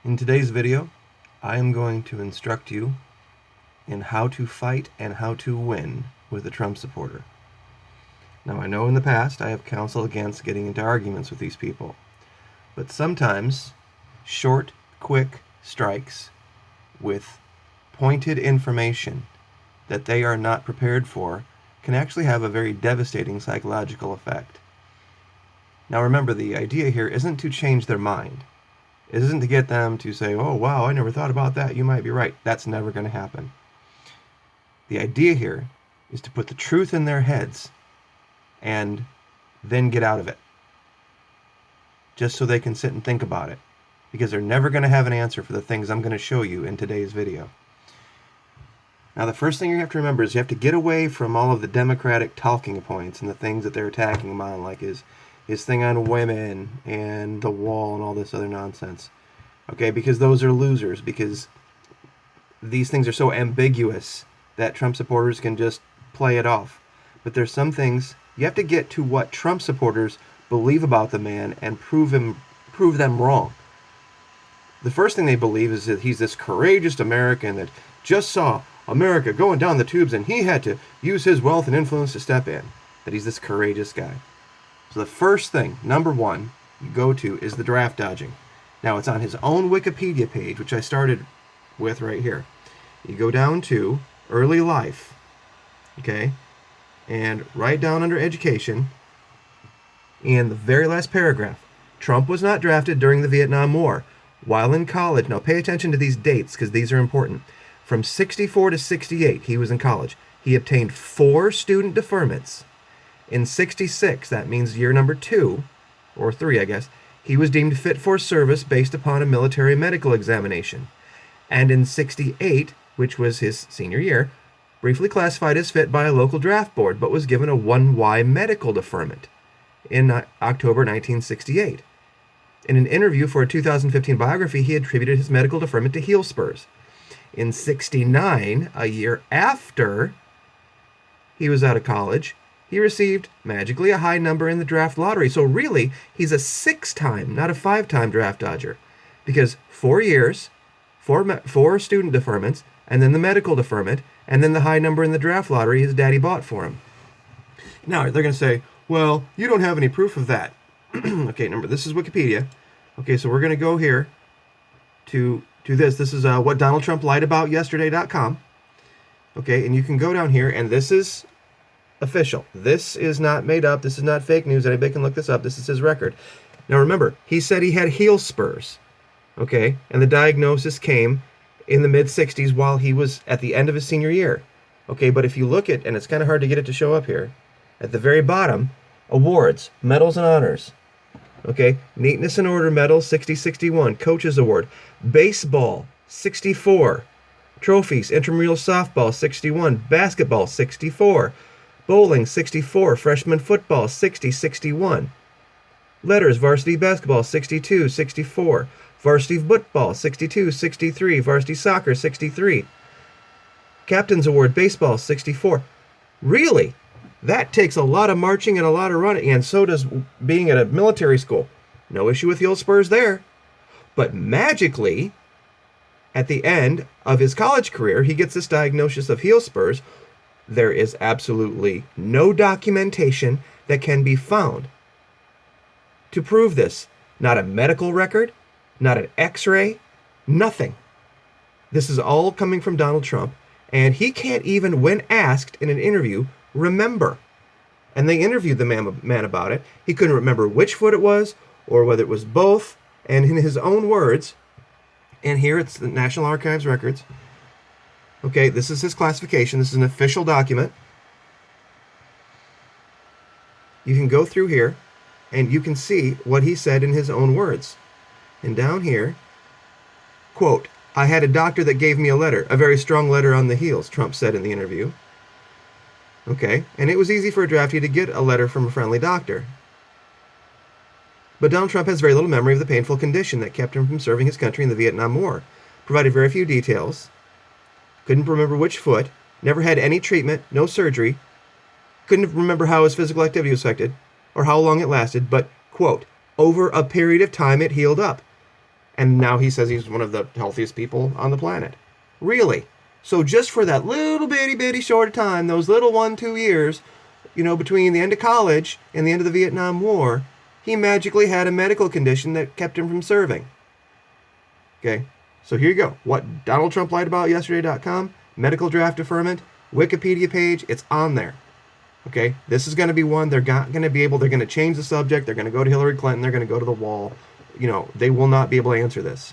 In today's video, I am going to instruct you in how to fight and how to win with a Trump supporter. Now, I know in the past I have counseled against getting into arguments with these people, but sometimes short, quick strikes with pointed information that they are not prepared for can actually have a very devastating psychological effect. Now remember, the idea here isn't to change their mind. It isn't to get them to say, oh wow, I never thought about that, you might be right. That's never going to happen. The idea here is to put the truth in their heads and then get out of it. Just so they can sit and think about it. Because they're never going to have an answer for the things I'm going to show you in today's video. Now the first thing you have to remember is you have to get away from all of the Democratic talking points and the things that they're attacking him on, like his thing on women and the wall and all this other nonsense. Okay, because those are losers, because these things are so ambiguous that Trump supporters can just play it off. But there's some things, you have to get to what Trump supporters believe about the man and prove them wrong. The first thing they believe is that he's this courageous American that just saw America going down the tubes and he had to use his wealth and influence to step in. That he's this courageous guy. So the first thing, number one, you go to is the draft dodging. Now it's on his own Wikipedia page, which I started with right here. You go down to early life, okay, and right down under education, in the very last paragraph, Trump was not drafted during the Vietnam War. While in college, now pay attention to these dates because these are important. From 64 to 68, he was in college. He obtained 4 student deferments. In 66, that means year number 2, or 3, I guess, he was deemed fit for service based upon a military medical examination. And in 68, which was his senior year, briefly classified as fit by a local draft board, but was given a 1Y medical deferment in October 1968. In an interview for a 2015 biography, he attributed his medical deferment to heel spurs. In 69, a year after he was out of college, he received, magically, a high number in the draft lottery. So really, he's a 6-time, not a 5-time draft dodger. Because 4 years, 4 student deferments, and then the medical deferment, and then the high number in the draft lottery his daddy bought for him. Now, they're going to say, well, you don't have any proof of that. Okay, remember, this is Wikipedia. Okay, so we're going to go here to this. This is what Donald Trump lied about yesterday.com. Okay, and you can go down here, and this is official. This is not made up. This is not fake news. Anybody can look this up. This is his record. Now remember, he said he had heel spurs. Okay, and the diagnosis came in the mid-60s while he was at the end of his senior year. Okay, but if you look at, and it's kind of hard to get it to show up here, at the very bottom, awards, medals and honors. Okay, Neatness and Order Medal, 60-61. Coaches Award. Baseball, 64. Trophies, Intramural Softball, 61. Basketball, 64. Bowling, 64. Freshman Football, 60-61. Letters, Varsity Basketball, 62-64. Varsity Football, 62-63. Varsity Soccer, 63. Captain's Award, Baseball, 64. Really? That takes a lot of marching and a lot of running, and so does being at a military school. No issue with the old spurs there. But magically, at the end of his college career, he gets this diagnosis of heel spurs. There is absolutely no documentation that can be found to prove this. Not a medical record, not an x-ray, nothing. This is all coming from Donald Trump, and he can't even, when asked in an interview, remember. And they interviewed the man about it. He couldn't remember which foot it was or whether it was both. And in his own words, and here it's the National Archives records. Okay, this is his classification. This is an official document. You can go through here and you can see what he said in his own words. And down here, quote, I had a doctor that gave me a letter, a very strong letter on the heels, Trump said in the interview. Okay, and it was easy for a draftee to get a letter from a friendly doctor. But Donald Trump has very little memory of the painful condition that kept him from serving his country in the Vietnam War. Provided very few details. Couldn't remember which foot. Never had any treatment, no surgery. Couldn't remember how his physical activity was affected or how long it lasted, but, quote, over a period of time it healed up. And now he says he's one of the healthiest people on the planet. Really? So just for that little bitty short of time, those little 1-2 years, between the end of college and the end of the Vietnam War, he magically had a medical condition that kept him from serving. Okay, so here you go. What Donald Trump lied about yesterday.com, medical draft deferment, Wikipedia page, it's on there. Okay, this is going to be one they're not going to be able, they're going to change the subject, they're going to go to Hillary Clinton, they're going to go to the wall. They will not be able to answer this.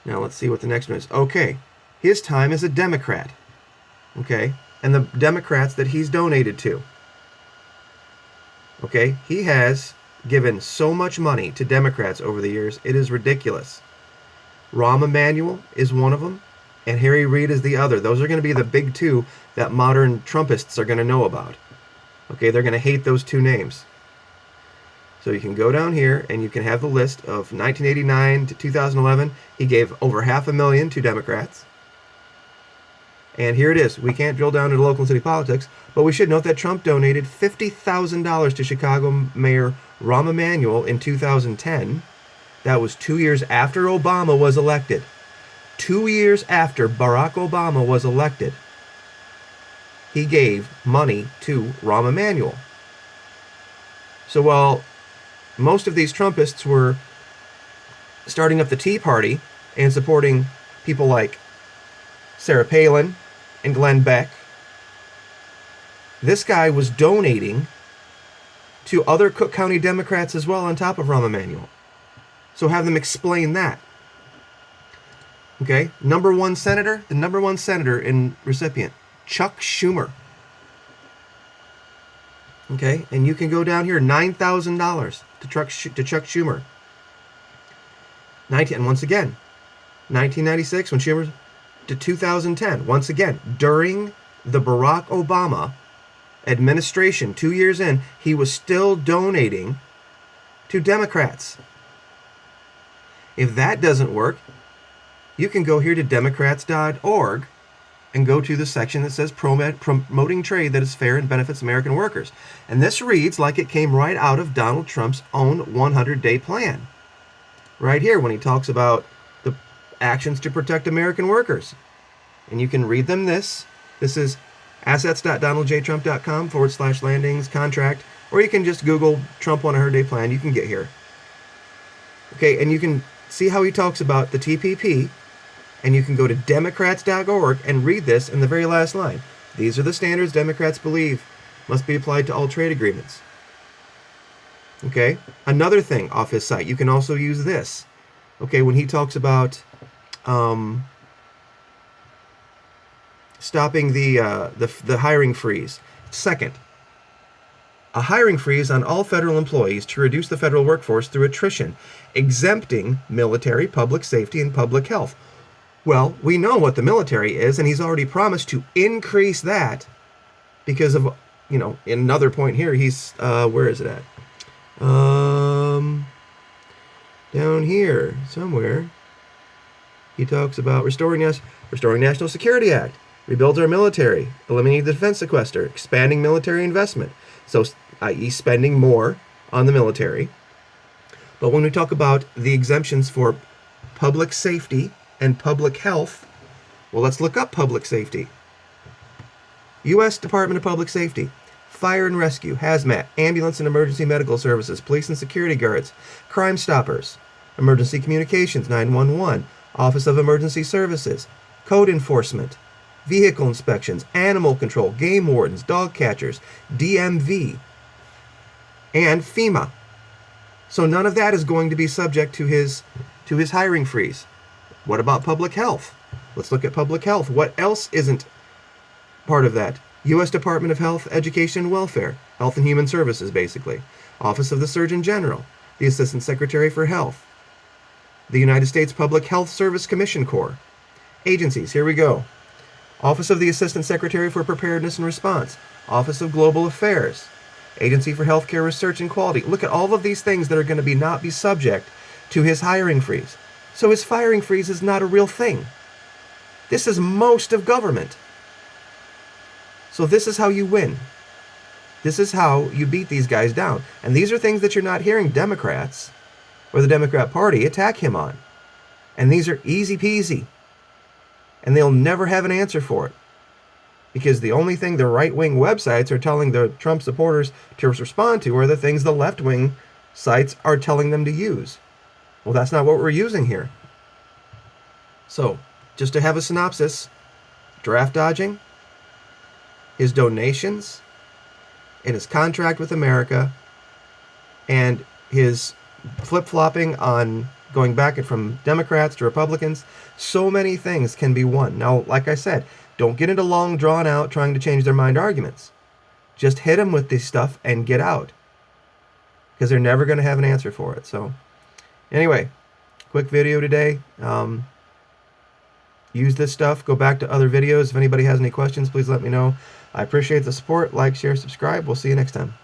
Now let's see what the next one is. Okay, his time as a Democrat. Okay, and the Democrats that he's donated to. Okay, he has given so much money to Democrats over the years, it is ridiculous. Rahm Emanuel is one of them, and Harry Reid is the other. Those are going to be the big two that modern Trumpists are going to know about. Okay, they're going to hate those two names. So you can go down here and you can have the list of 1989 to 2011. He gave over $500,000 to Democrats. And here it is. We can't drill down into local and city politics, but we should note that Trump donated $50,000 to Chicago Mayor Rahm Emanuel in 2010. That was 2 years after Obama was elected. 2 years after Barack Obama was elected, he gave money to Rahm Emanuel. So while most of these Trumpists were starting up the Tea Party and supporting people like Sarah Palin and Glenn Beck, this guy was donating to other Cook County Democrats as well on top of Rahm Emanuel. So have them explain that. Okay, the number one senator in recipient, Chuck Schumer. Okay, and you can go down here, $9,000 to Chuck Schumer. And once again, 1996 when Schumer, to 2010, once again, during the Barack Obama administration, 2 years in, he was still donating to Democrats. If that doesn't work, you can go here to Democrats.org and go to the section that says promoting trade that is fair and benefits American workers. And this reads like it came right out of Donald Trump's own 100-day plan. Right here when he talks about the actions to protect American workers. And you can read them this. This is assets.donaldjtrump.com/landings contract. Or you can just Google Trump 100-day plan. You can get here. Okay, and you can see how he talks about the TPP. And you can go to Democrats.org and read this in the very last line. These are the standards Democrats believe must be applied to all trade agreements. Okay? Another thing off his site, you can also use this. Okay, when he talks about stopping the hiring freeze. Second, a hiring freeze on all federal employees to reduce the federal workforce through attrition, exempting military, public safety, and public health. Well, we know what the military is, and he's already promised to increase that because of, in another point here, he's, where is it at? Down here, somewhere. He talks about restoring National Security Act, rebuilds our military, eliminating the defense sequester, expanding military investment. So, i.e. spending more on the military. But when we talk about the exemptions for public safety and public health, well, let's look up public safety. U.S. Department of Public Safety, fire and rescue, hazmat, ambulance and emergency medical services, police and security guards, crime stoppers, emergency communications, 911, Office of Emergency Services, code enforcement, vehicle inspections, animal control, game wardens, dog catchers, DMV, and FEMA. So none of that is going to be subject to his hiring freeze. What about public health? Let's look at public health. What else isn't part of that? U.S. Department of Health, Education, and Welfare. Health and Human Services, basically. Office of the Surgeon General. The Assistant Secretary for Health. The United States Public Health Service Commission Corps. Agencies, here we go. Office of the Assistant Secretary for Preparedness and Response. Office of Global Affairs. Agency for Healthcare Research and Quality. Look at all of these things that are going to not be subject to his hiring freeze. So his firing freeze is not a real thing. This is most of government. So this is how you win. This is how you beat these guys down. And these are things that you're not hearing Democrats or the Democrat Party attack him on. And these are easy peasy. And they'll never have an answer for it. Because the only thing the right-wing websites are telling the Trump supporters to respond to are the things the left-wing sites are telling them to use. Well, that's not what we're using here. So, just to have a synopsis, draft dodging, his donations, and his contract with America, and his flip-flopping on going back from Democrats to Republicans, so many things can be won. Now, like I said, don't get into long, drawn-out, trying to change their mind arguments. Just hit them with this stuff and get out. Because they're never going to have an answer for it. So, anyway, quick video today. Use this stuff. Go back to other videos. If anybody has any questions, please let me know. I appreciate the support. Like, share, subscribe. We'll see you next time.